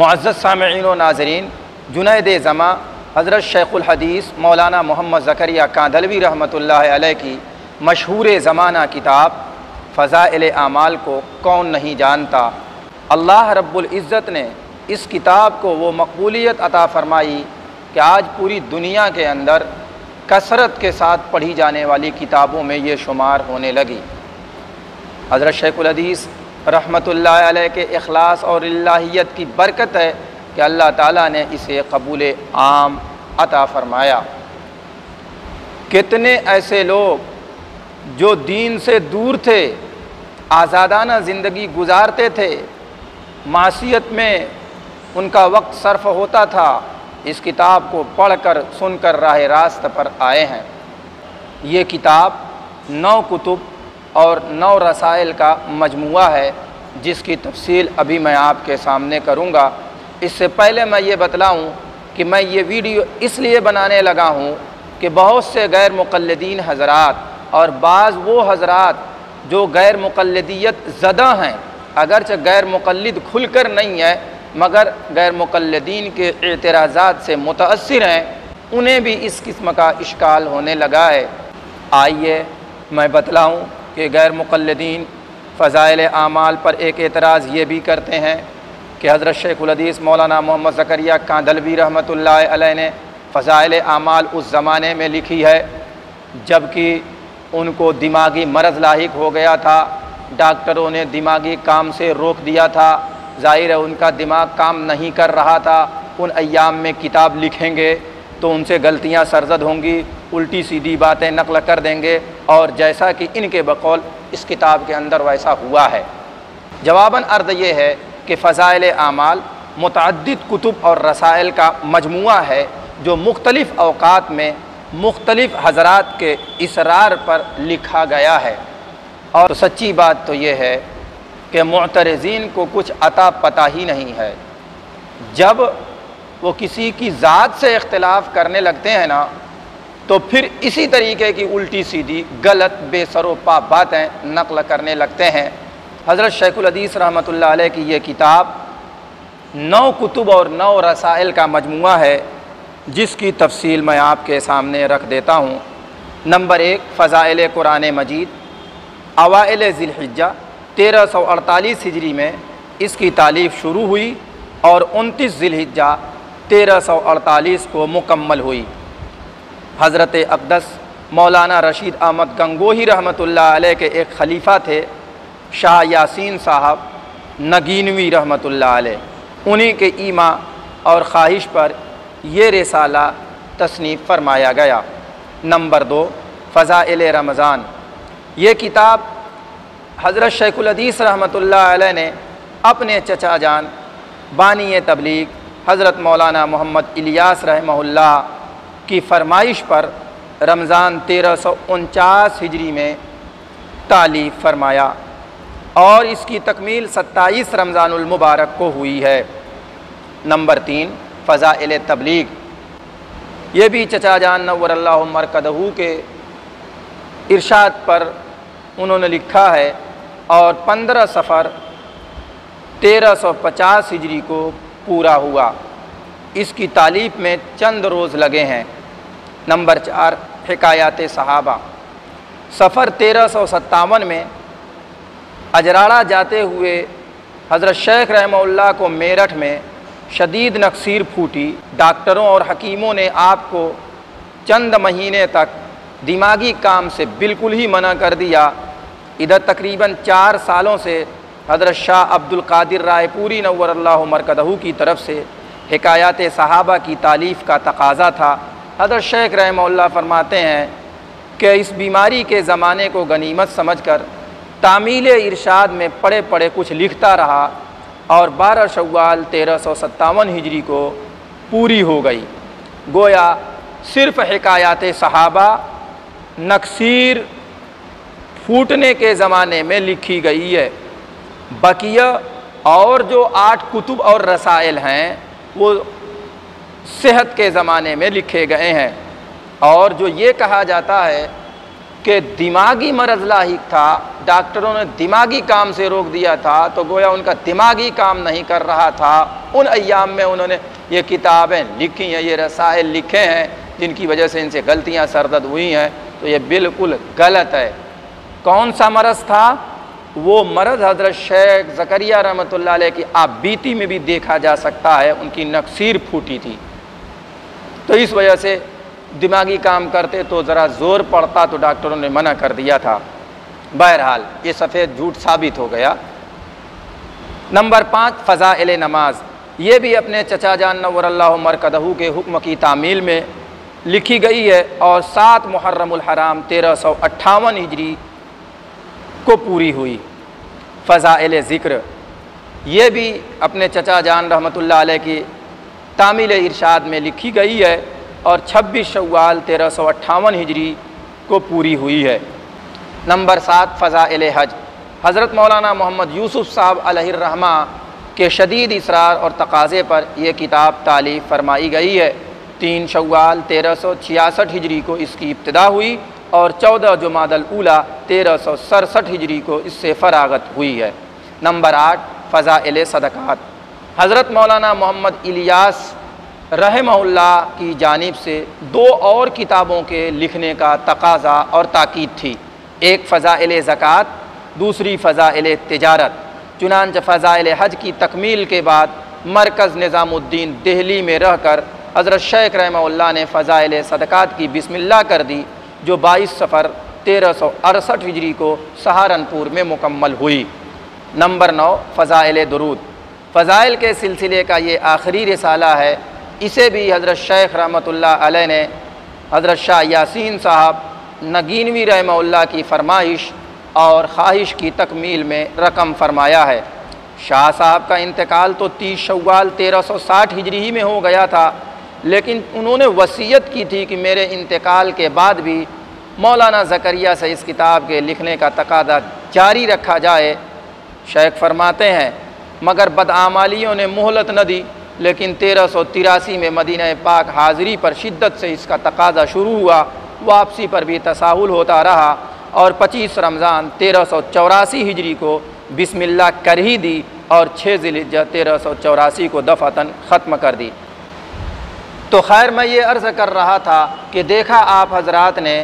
मुअज़्ज़ज़ सामिईन व नाज़रीन, जुनैद ज़मा हज़रत शेखुल हदीस मौलाना मोहम्मद ज़करिया कांदलवी रहमतुल्लाह अलैह की मशहूर ज़माना किताब फ़ज़ाइल आमाल को कौन नहीं जानता। अल्लाह रब्बुल इज़्ज़त ने इस किताब को वो मकबूलियत अता फ़रमाई कि आज पूरी दुनिया के अंदर कसरत के साथ पढ़ी जाने वाली किताबों में ये शुमार होने लगी। हज़रत शेखुल हदीस रहमतुल्लाह अलैह के इखलास और इलाहियत की बरकत है कि अल्लाह ताला ने इसे कबूल आम अता फ़रमाया। कितने ऐसे लोग जो दीन से दूर थे, आज़ादाना ज़िंदगी गुजारते थे, मासियत में उनका वक्त सर्फ होता था, इस किताब को पढ़कर सुनकर राह रास्त पर आए हैं। ये किताब 9 कुतुब और 9 रसाइल का मजमुआ है, जिसकी तफसील अभी मैं आपके सामने करूँगा। इससे पहले मैं ये बतलाऊँ कि मैं ये वीडियो इसलिए बनाने लगा हूँ कि बहुत से गैर मुक़ल्लिदीन हज़रात और बाज़ वो हज़रात जो गैर मुक़ल्लिदियत ज़दा हैं, अगरचे गैर मुक़ल्लिद खुलकर नहीं है मगर गैर मुक़ल्लिदीन के एतराज़ात से मुतअस्सिर हैं, उन्हें भी इस किस्म का इश्काल होने लगा है। आइए मैं बतलाऊँ कि गैर मुक़ल्लिदीन फ़ज़ाइल आमाल पर एक एतराज़ ये भी करते हैं कि हज़रत शेखुल हदीस मौलाना मोहम्मद ज़करिया कांदलवी रहमतुल्लाह अलैह ने फ़ज़ाइल आमाल उस ज़माने में लिखी है जबकि उनको दिमागी मरज़ लाहिक हो गया था, डॉक्टरों ने दिमागी काम से रोक दिया था, ज़ाहिर है उनका दिमाग काम नहीं कर रहा था। उन अय्याम में किताब लिखेंगे तो उनसे गलतियां सरज़द होंगी, उल्टी सीधी बातें नक़ल कर देंगे, और जैसा कि इनके बकौल इस किताब के अंदर वैसा हुआ है। जवाबन अर्ज़ ये है कि फ़ज़ाइल आमाल मुतअद्दिद कुतुब और रसाइल का मजमुआ है जो मुख्तलिफ़ अवक़ात में मुख्तलिफ़ हज़रात के इसरार पर लिखा गया है। और तो सच्ची बात तो ये है कि मुअतरज़ीन को कुछ अता पता ही नहीं है। जब वो किसी की ज़ात से इख्तिलाफ़ करने लगते हैं ना, तो फिर इसी तरीके की उल्टी सीधी गलत बेसरोपा बातें नक़ल करने लगते हैं। हज़रत शेखुल हदीस रहमतुल्लाह अलैह की ये किताब 9 कुतुब और 9 रसाइल का मजमुआ है, जिसकी तफसील मैं आपके सामने रख देता हूँ। नंबर 1, फ़ज़ाइल कुरान मजीद। अवाइल ज़िलहिज्जा 1348 हिजरी में इसकी तालीफ़ शुरू हुई और 29 ज़िलहिज्जा 1348 को मुकम्मल हुई। हज़रत अक़दस मौलाना रशीद अहमद गंगोही रहमतुल्लाह अलैह के एक खलीफा थे, शाह यासीन साहब नगीनवी रहमतुल्लाह अलैह, उन्हीं के ईमा और ख्वाहिश पर ये रिसाला तसनीफ़ फरमाया गया। नंबर 2, फ़ज़ाइल रमज़ान। ये किताब हज़रत शेखुल हदीस रहमतुल्लाह अलैह ने अपने चचा जान बानी तबलीग हज़रत मौलाना मोहम्मद इलियास रहमहुल्लाह की फ़रमाइश पर रमज़ान 1349 हिजरी में तालीफ़ फरमाया और इसकी तकमील 27 रमज़ानुल मुबारक को हुई है। नंबर 3, फ़ज़ाइल तबलीग। ये भी चचा जान नव्वरल्लाहु मरकदहू के इरशाद पर उन्होंने लिखा है और 15 सफ़र 1350 हिजरी को पूरा हुआ। इसकी तालीफ़ में चंद रोज़ लगे हैं। नंबर 4, हिकायात सहाबा। सफ़र 1357 में अजराड़ा जाते हुए हज़रत शेख रहमहुल्लाह को मेरठ में शदीद नक्सीर फूटी। डॉक्टरों और हकीमों ने आपको चंद महीने तक दिमागी काम से बिल्कुल ही मना कर दिया। इधर तकरीबन 4 सालों से हज़रत शाह अब्दुल कादिर रायपुरी नव्वरल्लाहु मरकदहू की तरफ से हिकायात सहाबा की तालीफ़ का तकाज़ा था। हज़रत शेख रहमहुल्लाह फरमाते हैं कि इस बीमारी के ज़माने को गनीमत समझकर तामील इरशाद में पड़े पड़े कुछ लिखता रहा और 12 शव्वाल 1357 हिजरी को पूरी हो गई। गोया सिर्फ़ हिकायात सहाबा नक्सीर फूटने के ज़माने में लिखी गई है। बकिया और जो 8 कुतुब और रसाइल हैं वो सेहत के ज़माने में लिखे गए हैं। और जो ये कहा जाता है कि दिमागी मरज़ लाहिक था, डॉक्टरों ने दिमागी काम से रोक दिया था, तो गोया उनका दिमागी काम नहीं कर रहा था। उन अय्याम में उन्होंने ये किताबें लिखी हैं, ये रसाइल लिखे हैं, जिनकी वजह से इनसे गलतियां सरदद हुई हैं। तो ये बिल्कुल गलत है। कौन सा मरज़ था? वो मरज़ हज़रत शेख ज़करिया रहमतुल्लाह अलैह की आप बीती में भी देखा जा सकता है। उनकी नक्सीर फूटी थी, तो इस वजह से दिमागी काम करते तो ज़रा ज़ोर पड़ता, तो डॉक्टरों ने मना कर दिया था। बहरहाल ये सफ़ेद झूठ साबित हो गया। नंबर 5, फ़ज़ाइल नमाज। ये भी अपने चचा जान नव्वरल्लाहु मरकदहू के हुक्म की तामील में लिखी गई है और 7 मुहर्रमुल हराम 1358 हिजरी को पूरी हुई। फ़ज़ाइल ज़िक्र, ये भी अपने चचा जान रहमतुल्लाह अलैह की तामील इरशाद में लिखी गई है और 26 शव्वाल 1358 हिजरी को पूरी हुई है। नंबर 7, फ़ज़ाइल हज। हज़रत मौलाना मोहम्मद यूसुफ़ साहब अलैहिर्रहमा के शदीद इसरार और तकाज़े पर यह किताब तालीफ़ फरमाई गई है। 3 शव्वाल 1366 हिजरी को इसकी इब्तिदा हुई और 14 जुमादल ऊला 1367 हिजरी को इससे फ़रागत हुई है। नंबर 8, फ़ज़ाइल सदक़ात। हज़रत मौलाना मोहम्मद इलियास रहमहुल्लाह की जानिब से 2 और किताबों के लिखने का तकाज़ा और ताकीद थी। एक फ़ज़ाइल ज़कात, दूसरी फ़ज़ाइल तिजारत। चुनांचे फ़ज़ाइल हज की तकमील के बाद मरकज़ निज़ामुद्दीन दिल्ली में रहकर हज़रत शेख रहमहुल्लाह ने फ़ज़ाइल सदक़ात की बिस्मिल्लाह कर दी, जो 22 सफ़र 1368 हिजरी को सहारनपुर में मुकम्मल हुई। नंबर 9, फ़ज़ाइल दुरूद। फ़ज़ाइल के सिलसिले का ये आखिरी रिसाला है। इसे भी हज़रत शेख रहमतुल्लाह अलैह ने हज़रत शाह यासीन साहब नगीनवी रहमहुल्लाह की फ़रमाइश और ख्वाहिश की तकमील में रकम फरमाया है। शाह साहब का इंतकाल तो 30 शव्वाल 1360 हिजरी ही में हो गया था, लेकिन उन्होंने वसीयत की थी कि मेरे इंतकाल के बाद भी मौलाना ज़करिया से इस किताब के लिखने का तकादा जारी रखा जाए। शेख फरमाते हैं, मगर बदआमालियों ने मोहलत न दी, लेकिन 1383 में मदीना पाक हाज़िरी पर शिद्दत से इसका तकादा शुरू हुआ। वापसी पर भी तसाहुल होता रहा और 25 रमज़ान 1384 हिजरी को बिस्मिल्लाह कर ही दी और 6 ज़िलहिज्जा 1384 को दफ़ातन ख़त्म कर दी। तो खैर, मैं ये अर्ज़ कर रहा था कि देखा आप हज़रात ने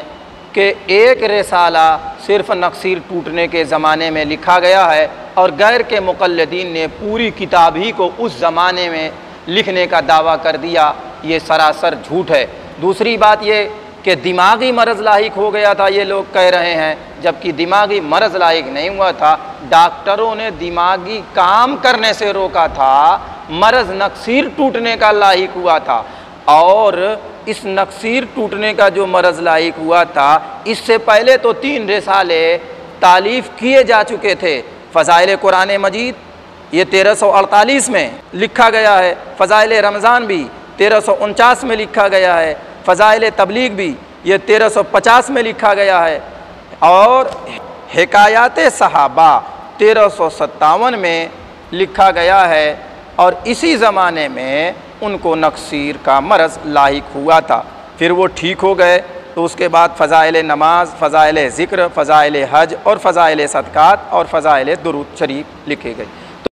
कि एक रिसाला सिर्फ़ नक्सीर टूटने के ज़माने में लिखा गया है और गैर के मुक़ल्लिदीन ने पूरी किताब ही को उस ज़माने में लिखने का दावा कर दिया। ये सरासर झूठ है। दूसरी बात ये कि दिमागी मरज़ लाहिक हो गया था, ये लोग कह रहे हैं, जबकि दिमागी मरज़ लाहिक नहीं हुआ था। डॉक्टरों ने दिमागी काम करने से रोका था, मरज़ नक्सीर टूटने का लाहिक हुआ था। और इस नक्सीर टूटने का जो मरज़ लाहिक हुआ था, इससे पहले तो 3 रिसाले तालीफ़ किए जा चुके थे। फ़ज़ाइल कुरान मजीद ये 1348 में लिखा गया है। फ़ज़ाइल रमज़ान भी 1349 में लिखा गया है। फ़ज़ाइल तबलीग भी ये 1350 में लिखा गया है। और हिकायात सहाबा 1357 में लिखा गया है और इसी ज़माने में उनको नक्सीर का मरज़ लाहिक हुआ था। फिर वो ठीक हो गए, तो उसके बाद फ़ज़ाइल नमाज, फ़ज़ाइल ज़िक्र, फ़ज़ाइल हज और फ़ज़ाइल सदक़ात और फ़ज़ाइल दुरूद शरीफ लिखे गए।